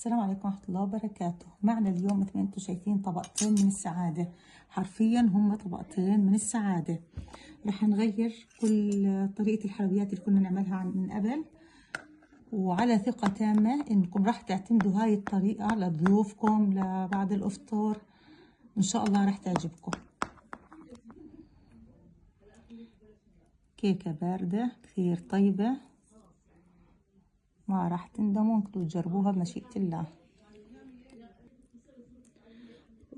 السلام عليكم ورحمة الله وبركاته. معنا اليوم مثل ما انتم شايفين طبقتين من السعادة، حرفيا هم طبقتين من السعادة. رح نغير كل طريقة الحلويات اللي كنا نعملها من قبل، وعلى ثقة تامة انكم راح تعتمدوا هاي الطريقة لضيوفكم لبعد الافطار، ان شاء الله راح تعجبكم. كيكة باردة كثير طيبة، ما راح تندموا انكم تجربوها بمشيئة الله.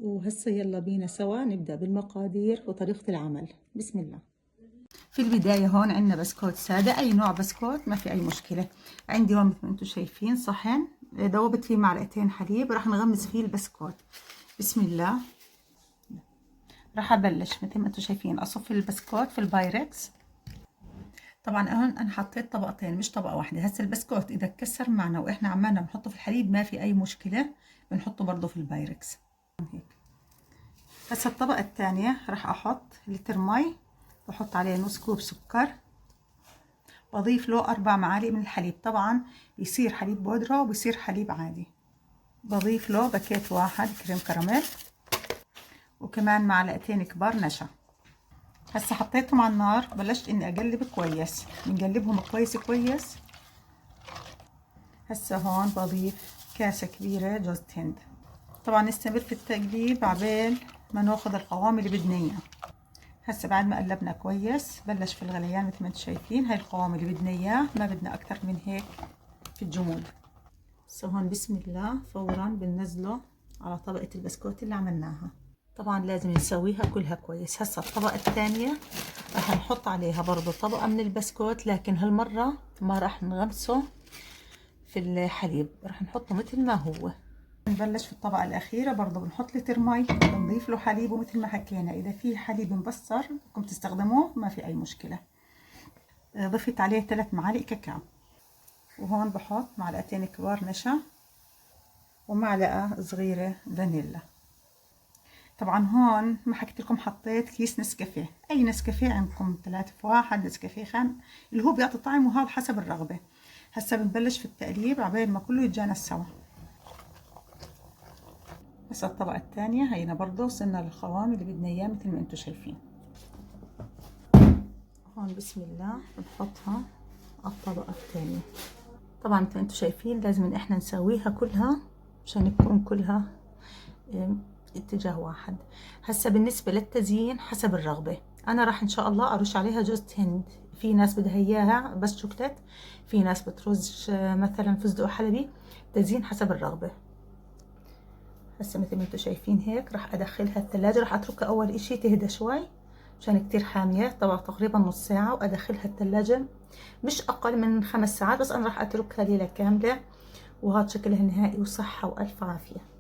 وهسه يلا بينا سوا نبدأ بالمقادير وطريقة العمل. بسم الله. في البداية هون عندنا بسكوت سادة، أي نوع بسكوت ما في أي مشكلة. عندي هون مثل ما انتم شايفين صحن دوبت فيه معلقتين حليب، راح نغمس فيه البسكوت. بسم الله. راح أبلش مثل ما انتم شايفين أصف البسكوت في البايركس. طبعا هون أنا حطيت طبقتين مش طبقة واحدة. هسه البسكوت إذا اتكسر معنا وإحنا عمالنا بنحطه في الحليب ما في أي مشكلة، بنحطه برضه في البايركس هيك. هسه الطبقة الثانية راح أحط لتر مي، بحط عليه نص كوب سكر، بضيف له 4 معالق من الحليب. طبعا بيصير حليب بودرة وبيصير حليب عادي. بضيف له باكيت واحد كريم كراميل، وكمان معلقتين كبار نشا. هسه حطيتهم على النار، بلشت اني اقلب كويس، بنقلبهم كويس كويس. هسه هون بضيف كاسة كبيرة جوز هند. طبعا نستمر في التقليب عبال ما ناخذ القوام اللي بدنا اياه. هسه بعد ما قلبنا كويس بلش في الغليان مثل ما انتم شايفين. هاي القوام اللي بدنا اياه، ما بدنا اكتر من هيك في الجمود. هسه هون بسم الله فورا بننزله على طبقة البسكوت اللي عملناها. طبعا لازم نسويها كلها كويس. هسه الطبقة الثانية راح نحط عليها برضو طبقة من البسكوت، لكن هالمرة ما راح نغمسه في الحليب، راح نحطه مثل ما هو. نبلش في الطبقة الأخيرة برضو بنحط لتر مي، بنضيف له حليب، ومثل ما حكينا إذا في حليب مبصر بدكم تستخدموه ما في أي مشكلة. ضفت عليه 3 معالق كاكاو، وهون بحط معلقتين كبار نشا ومعلقة صغيرة فانيلا. طبعا هون ما حكيت لكم حطيت كيس نسكافيه، أي نسكافيه عندكم 3 في 1 نسكافيه خام اللي هو بيعطي طعم، وهذا حسب الرغبة. هسا بنبلش في التقليب عبال ما كله يتجانس سوا. هسه الطبقة الثانية هينا برضه وصلنا للقوام اللي بدنا اياه مثل ما انتم شايفين. هون بسم الله بنحطها على الطبقة الثانية. طبعا مثل ما انتم شايفين لازم ان احنا نسويها كلها عشان يكون كلها اتجاه واحد. هسه بالنسبة للتزيين حسب الرغبة، انا راح ان شاء الله ارش عليها جوز هند. في ناس بدها اياها بس شوكليت، في ناس بترش مثلا فستق حلبي، تزيين حسب الرغبة. هسه مثل ما انتم شايفين هيك راح ادخلها الثلاجة. راح اتركها اول اشي تهدى شوي عشان كتير حامية، طبعا تقريبا نص ساعة، وادخلها الثلاجة مش اقل من 5 ساعات. بس انا راح اتركها ليلة كاملة. وهذا شكلها النهائي، وصحة والف عافية.